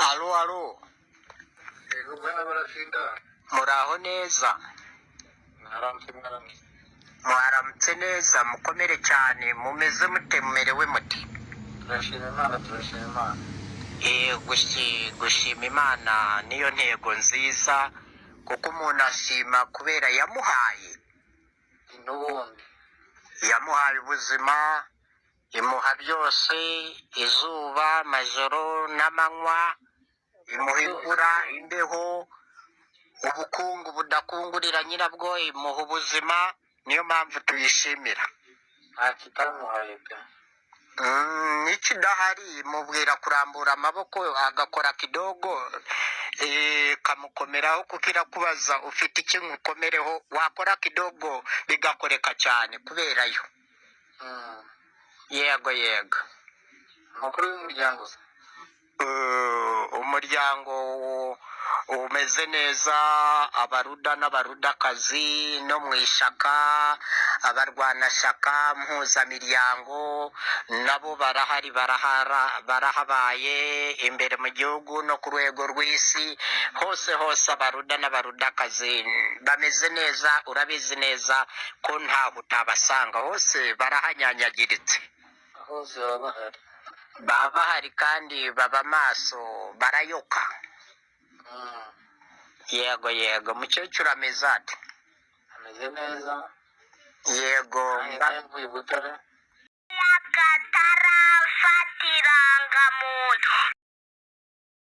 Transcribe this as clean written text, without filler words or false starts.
Alo, alo. Yego bwana barashinda. Muraho neza. Mwaramutse neza, mukomere cyane, mumeze mute, mumerewe muti? Turashima Imana. Gushima Imana niyo ntego nziza, kuko umuntu ashima kubera yamuhaye. N'ubundi. Yamuhaye ubuzima, imuha byose, izuba, amajoro n'amanywa, imuha imvura, imbeho, ubukungu budakungurira nyirabwo, imuha ubuzima, niyo mpamvu tuyishimira. Nta kitamuhaye pe. N'ikidahari mubwira kurambura amaboko agakora kidogo, kamukomeraho kuko irakubaza ufite iki nkukomereho, wakora kidogo bigakoreka cyane kubera yo. Yego. Amakuru y'umuryango se? Umuryango umeze neza, abaruda n'abarudakazi no mu ishaka, abarwanashyaka mpuzamiryango nabo barahari, barahabaye imbere mu gihugu no ku rwego rw'isi hose abaruda n'abarudakazi bameze neza. Urabizi neza ko ntaho utabasanga, hose barahanyanyagiritse. Hose baba bahari. Baba bahari kandi baba maso, barayoka. Yego. Mukecuru ameze ate? Ameze neza. Yego. Mvuye Butare. Y'akatarafatira ngamuntu